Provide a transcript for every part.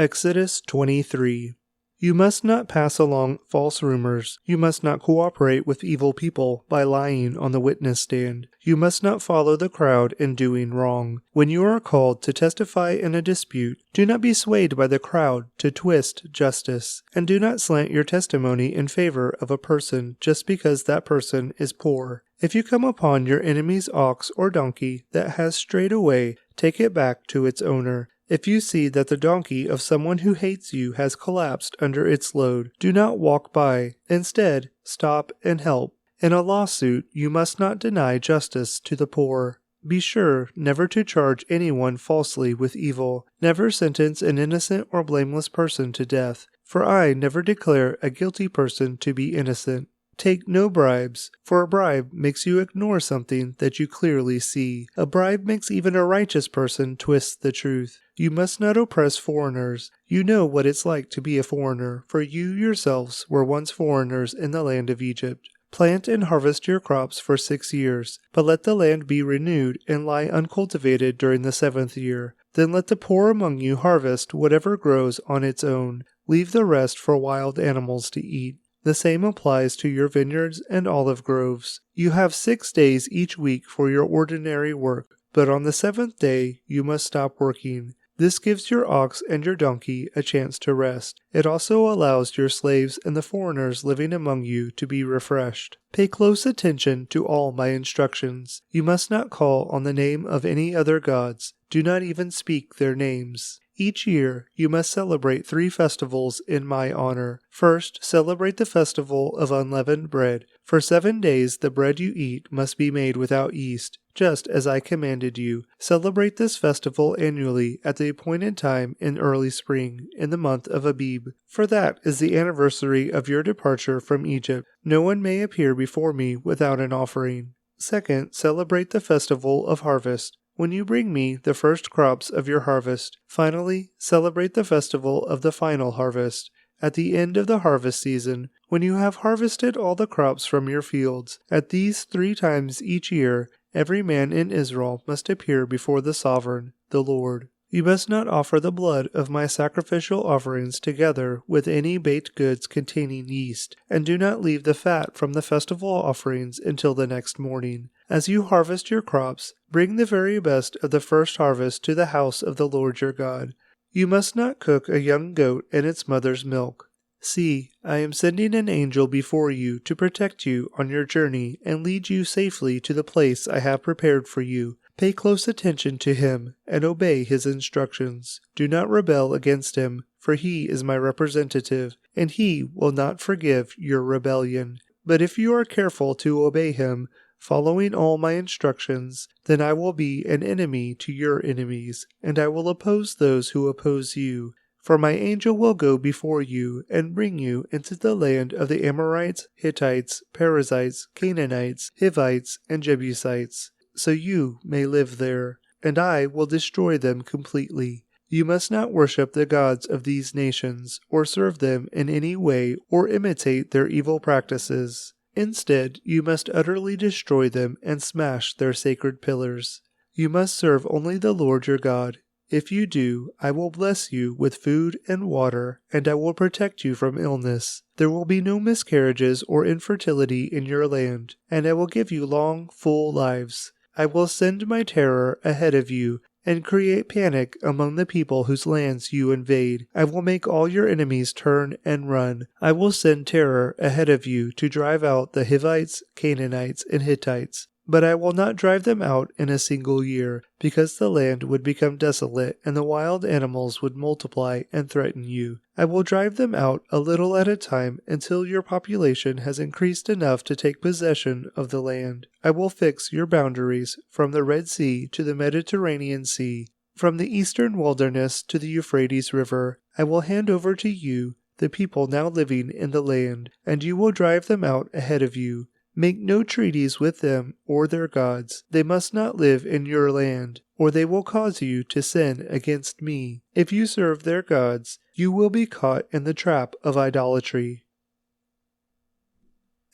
Exodus 23. You must not pass along false rumors. You must not cooperate with evil people by lying on the witness stand. You must not follow the crowd in doing wrong. When you are called to testify in a dispute, do not be swayed by the crowd to twist justice, and do not slant your testimony in favor of a person just because that person is poor. If you come upon your enemy's ox or donkey that has strayed away, take it back to its owner. If you see that the donkey of someone who hates you has collapsed under its load, do not walk by. Instead, stop and help. In a lawsuit, you must not deny justice to the poor. Be sure never to charge anyone falsely with evil. Never sentence an innocent or blameless person to death, for I never declare a guilty person to be innocent. Take no bribes, for a bribe makes you ignore something that you clearly see. A bribe makes even a righteous person twist the truth. You must not oppress foreigners. You know what it's like to be a foreigner, for you yourselves were once foreigners in the land of Egypt. Plant and harvest your crops for 6 years, but let the land be renewed and lie uncultivated during the 7th year. Then let the poor among you harvest whatever grows on its own. Leave the rest for wild animals to eat. The same applies to your vineyards and olive groves. You have 6 days each week for your ordinary work, but on the 7th day you must stop working. This gives your ox and your donkey a chance to rest. It also allows your slaves and the foreigners living among you to be refreshed. Pay close attention to all my instructions. You must not call on the name of any other gods. Do not even speak their names. Each year, you must celebrate 3 festivals in my honor. First, celebrate the festival of unleavened bread. For 7 days, the bread you eat must be made without yeast, just as I commanded you. Celebrate this festival annually at the appointed time in early spring, in the month of Abib, for that is the anniversary of your departure from Egypt. No one may appear before me without an offering. Second, celebrate the festival of harvest, when you bring me the first crops of your harvest. Finally, celebrate the festival of the final harvest, at the end of the harvest season, when you have harvested all the crops from your fields. At these 3 times each year, every man in Israel must appear before the sovereign, the Lord. You must not offer the blood of my sacrificial offerings together with any baked goods containing yeast, and do not leave the fat from the festival offerings until the next morning. As you harvest your crops, bring the very best of the first harvest to the house of the Lord your God. You must not cook a young goat in its mother's milk. See, I am sending an angel before you to protect you on your journey and lead you safely to the place I have prepared for you. Pay close attention to him and obey his instructions. Do not rebel against him, for he is my representative, and he will not forgive your rebellion. But if you are careful to obey him, following all my instructions, then I will be an enemy to your enemies, and I will oppose those who oppose you. For my angel will go before you and bring you into the land of the Amorites, Hittites, Perizzites, Canaanites, Hivites, and Jebusites, so you may live there, and I will destroy them completely. You must not worship the gods of these nations, or serve them in any way, or imitate their evil practices. Instead, you must utterly destroy them and smash their sacred pillars. You must serve only the Lord your God. If you do, I will bless you with food and water, and I will protect you from illness. There will be no miscarriages or infertility in your land, and I will give you long, full lives. I will send my terror ahead of you and create panic among the people whose lands you invade. I will make all your enemies turn and run. I will send terror ahead of you to drive out the Hivites, Canaanites, and Hittites. But I will not drive them out in a single year, because the land would become desolate and the wild animals would multiply and threaten you. I will drive them out a little at a time until your population has increased enough to take possession of the land. I will fix your boundaries from the Red Sea to the Mediterranean Sea, from the eastern wilderness to the Euphrates River. I will hand over to you the people now living in the land, and you will drive them out ahead of you. Make no treaties with them or their gods. They must not live in your land, or they will cause you to sin against me. If you serve their gods, you will be caught in the trap of idolatry.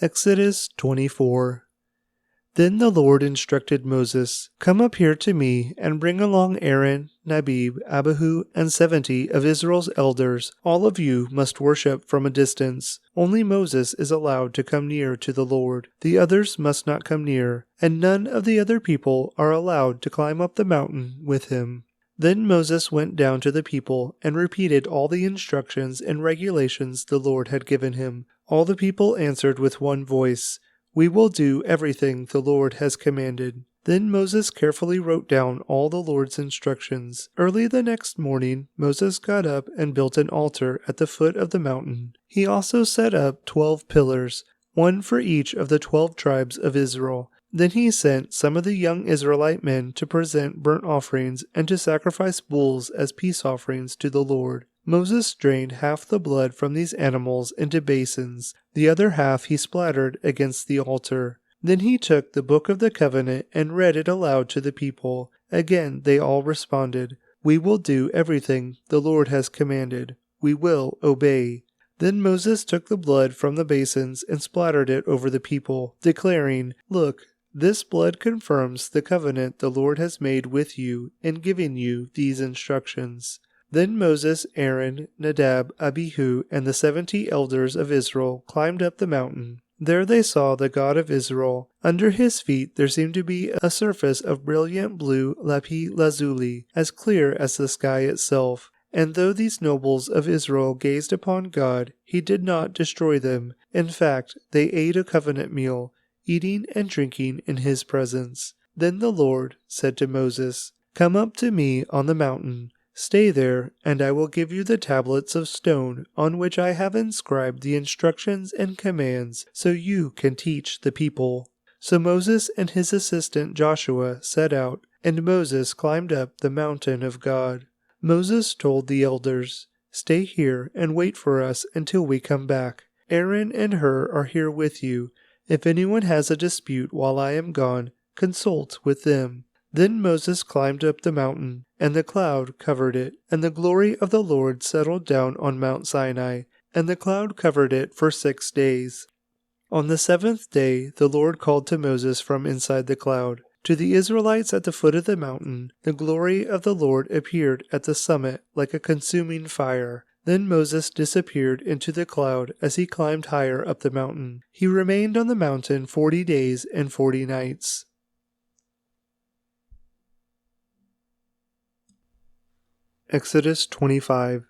Exodus 24. Then the Lord instructed Moses, "Come up here to me and bring along Aaron, Nadab, Abihu, and 70 of Israel's elders, all of you must worship from a distance. Only Moses is allowed to come near to the Lord. The others must not come near, and none of the other people are allowed to climb up the mountain with him." Then Moses went down to the people and repeated all the instructions and regulations the Lord had given him. All the people answered with one voice, "We will do everything the Lord has commanded." Then Moses carefully wrote down all the Lord's instructions. Early the next morning, Moses got up and built an altar at the foot of the mountain. He also set up 12 pillars, one for each of the 12 tribes of Israel. Then he sent some of the young Israelite men to present burnt offerings and to sacrifice bulls as peace offerings to the Lord. Moses drained half the blood from these animals into basins. The other half he splattered against the altar. Then he took the book of the covenant and read it aloud to the people. Again they all responded, "We will do everything the Lord has commanded. We will obey." Then Moses took the blood from the basins and splattered it over the people, declaring, "Look, this blood confirms the covenant the Lord has made with you in giving you these instructions." Then Moses, Aaron, Nadab, Abihu, and the 70 elders of Israel climbed up the mountain. There they saw the God of Israel. Under his feet there seemed to be a surface of brilliant blue lapis lazuli, as clear as the sky itself. And though these nobles of Israel gazed upon God, he did not destroy them. In fact, they ate a covenant meal, eating and drinking in his presence. Then the Lord said to Moses, "Come up to me on the mountain. Stay there, and I will give you the tablets of stone on which I have inscribed the instructions and commands, so you can teach the people." So Moses and his assistant Joshua set out, and Moses climbed up the mountain of God. Moses told the elders, "Stay here and wait for us until we come back. Aaron and Hur are here with you. If anyone has a dispute while I am gone, consult with them." Then Moses climbed up the mountain, and the cloud covered it, and the glory of the Lord settled down on Mount Sinai, and the cloud covered it for 6 days. On the 7th day the Lord called to Moses from inside the cloud. To the Israelites at the foot of the mountain, the glory of the Lord appeared at the summit like a consuming fire. Then Moses disappeared into the cloud as he climbed higher up the mountain. He remained on the mountain 40 days and 40 nights. Exodus 25.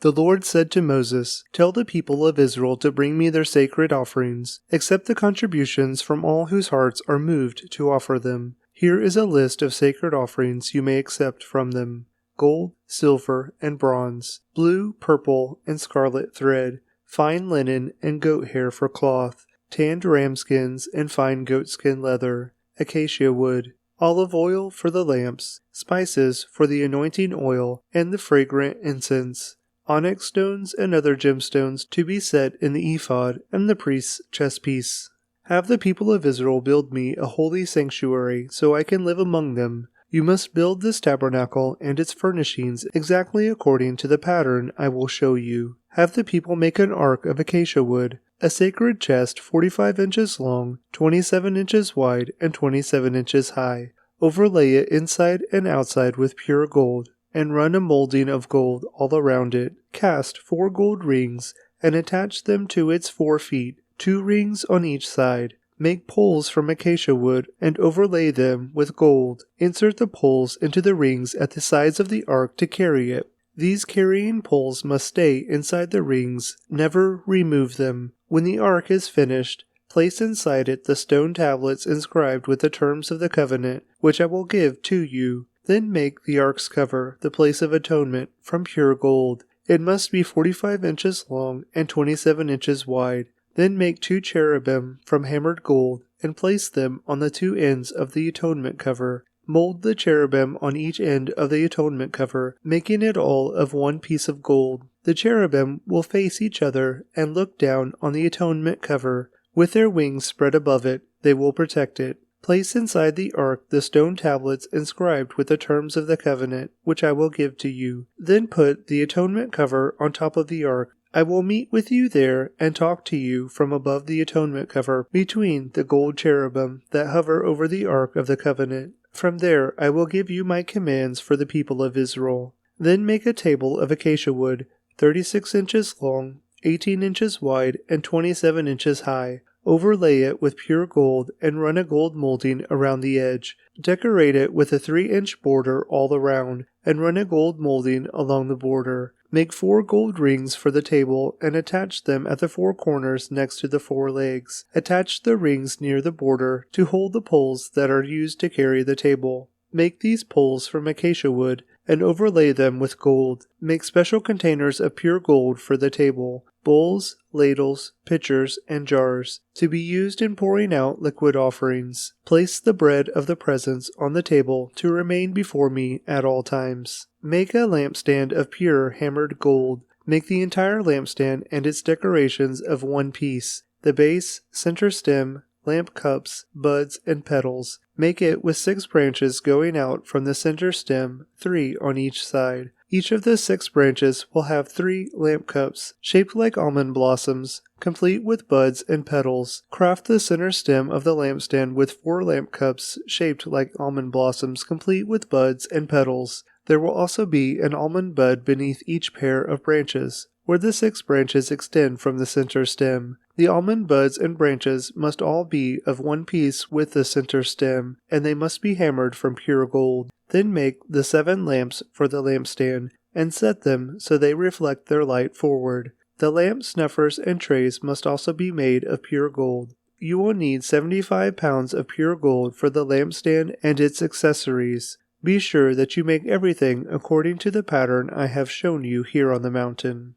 The Lord said to Moses, "Tell the people of Israel to bring me their sacred offerings. Accept the contributions from all whose hearts are moved to offer them. Here is a list of sacred offerings you may accept from them: gold, silver, and bronze, blue, purple, and scarlet thread, fine linen and goat hair for cloth, tanned ram skins and fine goatskin leather, acacia wood, olive oil for the lamps, spices for the anointing oil and the fragrant incense, onyx stones and other gemstones to be set in the ephod and the priest's chestpiece. Have the people of Israel build me a holy sanctuary so I can live among them. You must build this tabernacle and its furnishings exactly according to the pattern I will show you. Have the people make an ark of acacia wood, a sacred chest 45 inches long, 27 inches wide, and 27 inches high. Overlay it inside and outside with pure gold, and run a molding of gold all around it. Cast 4 gold rings, and attach them to its 4 feet, 2 rings on each side. Make poles from acacia wood, and overlay them with gold. Insert the poles into the rings at the sides of the ark to carry it. These carrying poles must stay inside the rings, never remove them. When the ark is finished, place inside it the stone tablets inscribed with the terms of the covenant, which I will give to you. Then make the ark's cover, the place of atonement, from pure gold. It must be 45 inches long and 27 inches wide. Then make 2 cherubim from hammered gold, and place them on the 2 ends of the atonement cover. Mold the cherubim on each end of the atonement cover, making it all of 1 piece of gold. The cherubim will face each other and look down on the atonement cover. With their wings spread above it, they will protect it. Place inside the ark the stone tablets inscribed with the terms of the covenant, which I will give to you. Then put the atonement cover on top of the ark. I will meet with you there and talk to you from above the atonement cover between the gold cherubim that hover over the ark of the covenant. From there I will give you my commands for the people of Israel. Then make a table of acacia wood, 36 inches long, 18 inches wide, and 27 inches high. Overlay it with pure gold and run a gold molding around the edge. Decorate it with a 3-inch border all around, and run a gold molding along the border. Make 4 gold rings for the table and attach them at the 4 corners next to the 4 legs. Attach the rings near the border to hold the poles that are used to carry the table. Make these poles from acacia wood and overlay them with gold. Make special containers of pure gold for the table, bowls, ladles, pitchers, and jars, to be used in pouring out liquid offerings. Place the bread of the presence on the table to remain before me at all times. Make a lampstand of pure hammered gold. Make the entire lampstand and its decorations of one piece, the base, center stem, lamp cups, buds, and petals. Make it with 6 branches going out from the center stem, 3 on each side. Each of the 6 branches will have 3 lamp cups, shaped like almond blossoms, complete with buds and petals. Craft the center stem of the lampstand with 4 lamp cups, shaped like almond blossoms, complete with buds and petals. There will also be an almond bud beneath each pair of branches, where the 6 branches extend from the center stem. The almond buds and branches must all be of one piece with the center stem, and they must be hammered from pure gold. Then make the 7 lamps for the lampstand, and set them so they reflect their light forward. The lamp snuffers and trays must also be made of pure gold. You will need 75 pounds of pure gold for the lampstand and its accessories. Be sure that you make everything according to the pattern I have shown you here on the mountain.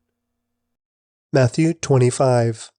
Matthew 25.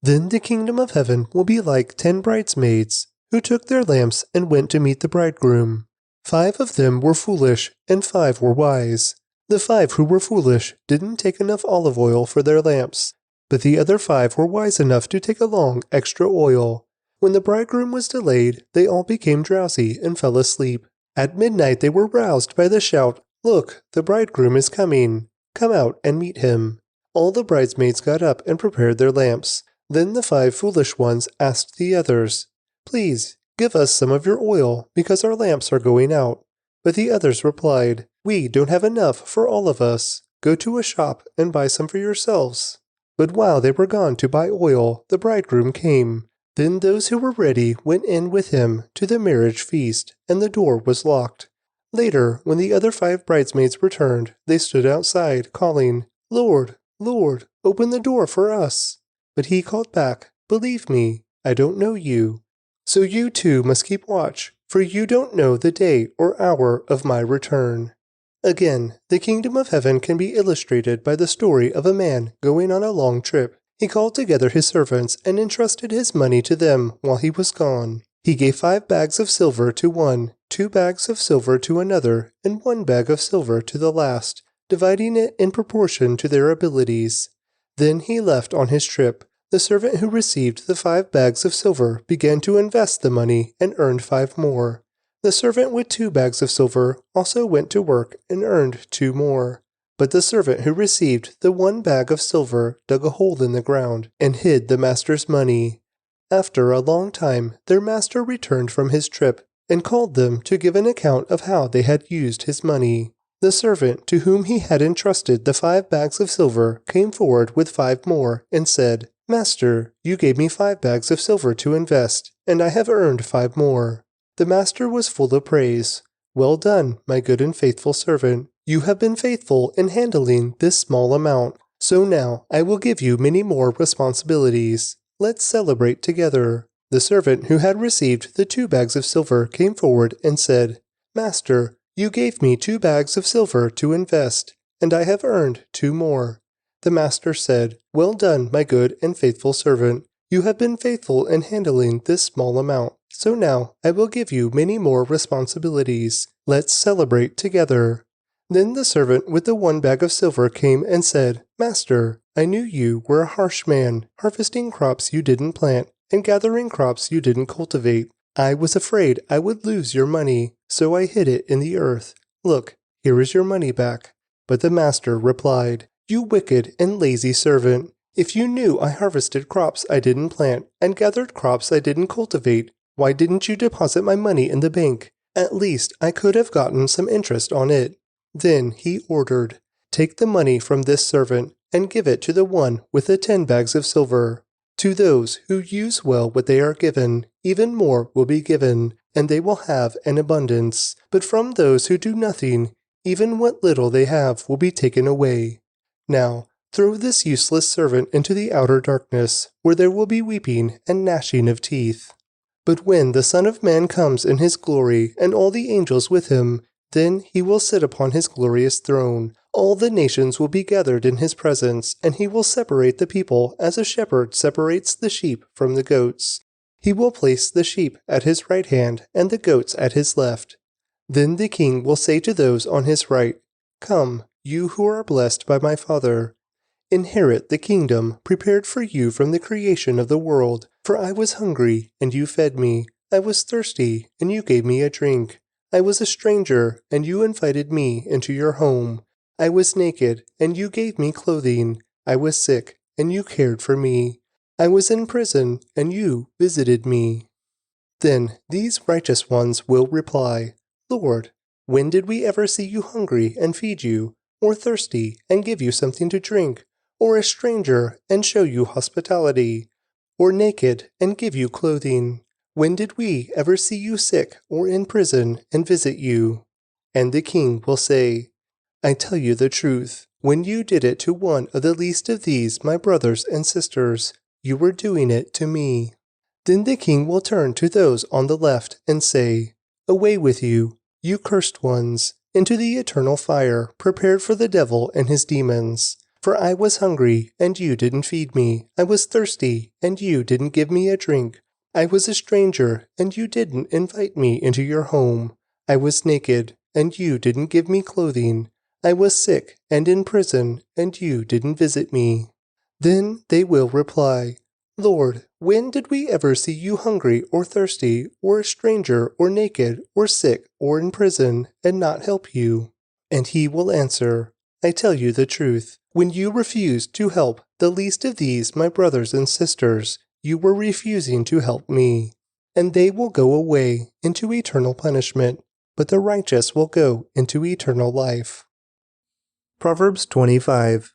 Then the kingdom of heaven will be like 10 bridesmaids, who took their lamps and went to meet the bridegroom. 5 of them were foolish, and 5 were wise. The 5 who were foolish didn't take enough olive oil for their lamps, but the other 5 were wise enough to take along extra oil. When the bridegroom was delayed, they all became drowsy and fell asleep. At midnight they were roused by the shout, "Look, the bridegroom is coming! Come out and meet him." All the bridesmaids got up and prepared their lamps. Then the 5 foolish ones asked the others, "Please, give us some of your oil, because our lamps are going out." But the others replied, "We don't have enough for all of us. Go to a shop and buy some for yourselves." But while they were gone to buy oil, the bridegroom came. Then those who were ready went in with him to the marriage feast, and the door was locked. Later, when the other 5 bridesmaids returned, they stood outside, calling, "Lord, Lord, open the door for us." But he called back, "Believe me, I don't know you. So you too must keep watch, for you don't know the day or hour of my return." Again, the kingdom of heaven can be illustrated by the story of a man going on a long trip. He called together his servants and entrusted his money to them while he was gone. He gave 5 bags of silver to one, 2 bags of silver to another, and 1 bag of silver to the last, dividing it in proportion to their abilities. Then he left on his trip. The servant who received the 5 bags of silver began to invest the money and earned 5 more. The servant with 2 bags of silver also went to work and earned 2 more. But the servant who received the 1 bag of silver dug a hole in the ground and hid the master's money. After a long time, their master returned from his trip and called them to give an account of how they had used his money. The servant to whom he had entrusted the 5 bags of silver came forward with 5 more and said, "Master, you gave me 5 bags of silver to invest, and I have earned 5 more." The master was full of praise. "Well done, my good and faithful servant. You have been faithful in handling this small amount, so now I will give you many more responsibilities. Let's celebrate together." The servant who had received the 2 bags of silver came forward and said, "Master, you gave me 2 bags of silver to invest, and I have earned 2 more." The master said, "Well done, my good and faithful servant. You have been faithful in handling this small amount, so now I will give you many more responsibilities. Let's celebrate together." Then the servant with the 1 bag of silver came and said, "Master, I knew you were a harsh man, harvesting crops you didn't plant and gathering crops you didn't cultivate. I was afraid I would lose your money, so I hid it in the earth. Look, here is your money back." But the master replied, "You wicked and lazy servant. If you knew I harvested crops I didn't plant and gathered crops I didn't cultivate, why didn't you deposit my money in the bank? At least I could have gotten some interest on it. Then he ordered, "Take the money from this servant and give it to the one with the 10 bags of silver. To those who use well what they are given, even more will be given, and they will have an abundance. But from those who do nothing, even what little they have will be taken away. Now, throw this useless servant into the outer darkness, where there will be weeping and gnashing of teeth. But when the Son of Man comes in his glory, and all the angels with him, then he will sit upon his glorious throne. All the nations will be gathered in his presence, and he will separate the people as a shepherd separates the sheep from the goats. He will place the sheep at his right hand and the goats at his left. Then the king will say to those on his right, 'Come, you who are blessed by my Father. Inherit the kingdom prepared for you from the creation of the world. For I was hungry, and you fed me. I was thirsty, and you gave me a drink. I was a stranger, and you invited me into your home. I was naked, and you gave me clothing. I was sick, and you cared for me. I was in prison, and you visited me.' Then these righteous ones will reply, 'Lord, when did we ever see you hungry and feed you, or thirsty and give you something to drink, or a stranger and show you hospitality, or naked and give you clothing? When did we ever see you sick or in prison and visit you?' And the king will say, 'I tell you the truth, when you did it to one of the least of these, my brothers and sisters, you were doing it to me.' Then the king will turn to those on the left and say, 'Away with you, you cursed ones, into the eternal fire prepared for the devil and his demons. For I was hungry, and you didn't feed me. I was thirsty, and you didn't give me a drink. I was a stranger, and you didn't invite me into your home. I was naked, and you didn't give me clothing. I was sick and in prison, and you didn't visit me.' Then they will reply, 'Lord, when did we ever see you hungry or thirsty, or a stranger, or naked, or sick, or in prison, and not help you?' And he will answer, 'I tell you the truth, when you refused to help the least of these my brothers and sisters, you were refusing to help me.' And they will go away into eternal punishment, but the righteous will go into eternal life." Proverbs 25.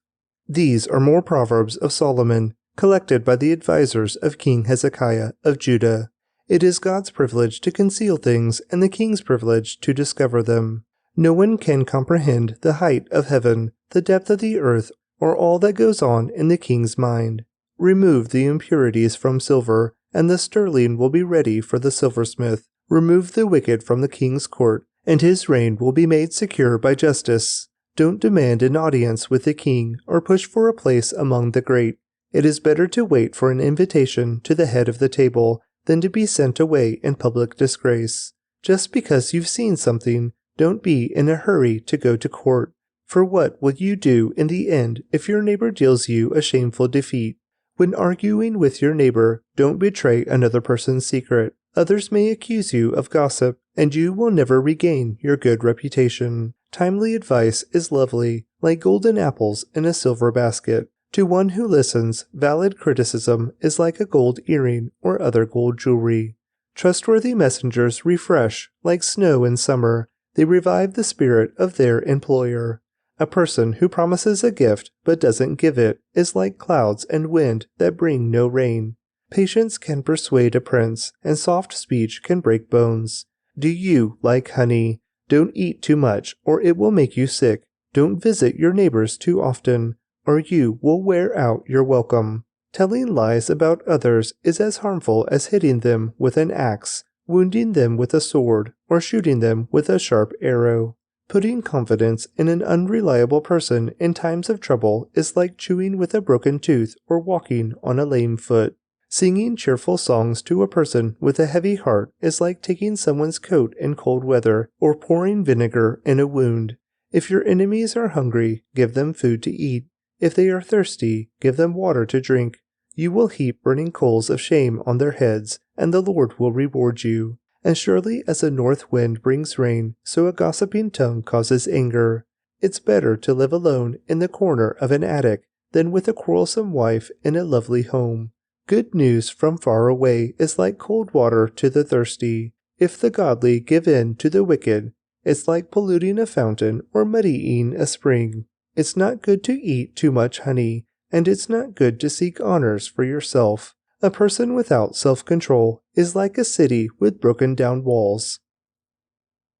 These are more Proverbs of Solomon, collected by the advisors of King Hezekiah of Judah. It is God's privilege to conceal things and the king's privilege to discover them. No one can comprehend the height of heaven, the depth of the earth, or all that goes on in the king's mind. Remove the impurities from silver, and the sterling will be ready for the silversmith. Remove the wicked from the king's court, and his reign will be made secure by justice. Don't demand an audience with the king, or push for a place among the great. It is better to wait for an invitation to the head of the table than to be sent away in public disgrace. Just because you've seen something, don't be in a hurry to go to court. For what will you do in the end if your neighbor deals you a shameful defeat? When arguing with your neighbor, don't betray another person's secret. Others may accuse you of gossip, and you will never regain your good reputation. Timely advice is lovely, like golden apples in a silver basket. To one who listens, valid criticism is like a gold earring or other gold jewelry. Trustworthy messengers refresh, like snow in summer. They revive the spirit of their employer. A person who promises a gift but doesn't give it is like clouds and wind that bring no rain. Patience can persuade a prince, and soft speech can break bones. Do you like honey? Don't eat too much, or it will make you sick. Don't visit your neighbors too often, or you will wear out your welcome. Telling lies about others is as harmful as hitting them with an axe, wounding them with a sword, or shooting them with a sharp arrow. Putting confidence in an unreliable person in times of trouble is like chewing with a broken tooth or walking on a lame foot. Singing cheerful songs to a person with a heavy heart is like taking someone's coat in cold weather or pouring vinegar in a wound. If your enemies are hungry, give them food to eat. If they are thirsty, give them water to drink. You will heap burning coals of shame on their heads, and the Lord will reward you. As surely as a north wind brings rain, so a gossiping tongue causes anger. It's better to live alone in the corner of an attic than with a quarrelsome wife in a lovely home. Good news from far away is like cold water to the thirsty. If the godly give in to the wicked, it's like polluting a fountain or muddying a spring. It's not good to eat too much honey, and it's not good to seek honors for yourself. A person without self-control is like a city with broken down walls.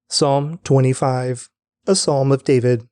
Psalm 25, a Psalm of David.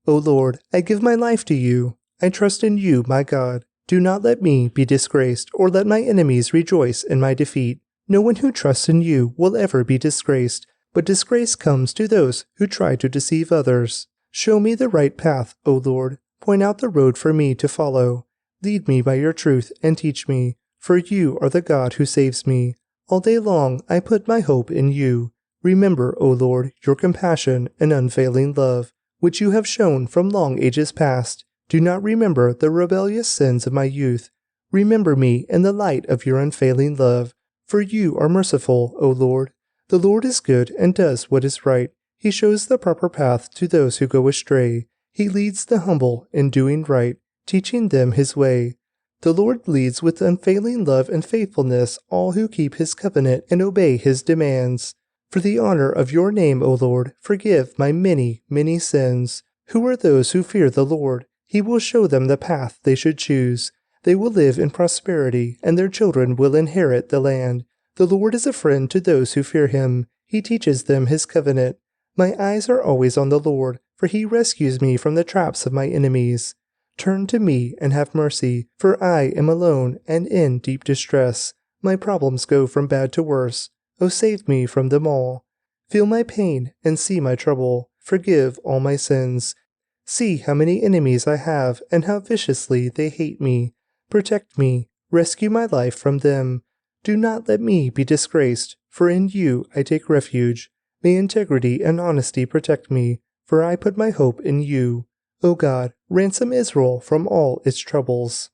O Lord, I give my life to you. I trust in you, my God. Do not let me be disgraced, or let my enemies rejoice in my defeat. No one who trusts in you will ever be disgraced, but disgrace comes to those who try to deceive others. Show me the right path, O Lord. Point out the road for me to follow. Lead me by your truth and teach me, for you are the God who saves me. All day long I put my hope in you. Remember, O Lord, your compassion and unfailing love, which you have shown from long ages past. Do not remember the rebellious sins of my youth. Remember me in the light of your unfailing love, for you are merciful, O Lord. The Lord is good and does what is right. He shows the proper path to those who go astray. He leads the humble in doing right, teaching them his way. The Lord leads with unfailing love and faithfulness all who keep his covenant and obey his demands. For the honor of your name, O Lord, forgive my many, many sins. Who are those who fear the Lord? He will show them the path they should choose. They will live in prosperity, and their children will inherit the land. The Lord is a friend to those who fear him. He teaches them his covenant. My eyes are always on the Lord, for he rescues me from the traps of my enemies. Turn to me and have mercy, for I am alone and in deep distress. My problems go from bad to worse. O save me from them all. Feel my pain and see my trouble. Forgive all my sins. See how many enemies I have and how viciously they hate me. Protect me. Rescue my life from them. Do not let me be disgraced, for in you I take refuge. May integrity and honesty protect me, for I put my hope in you. O God, ransom Israel from all its troubles.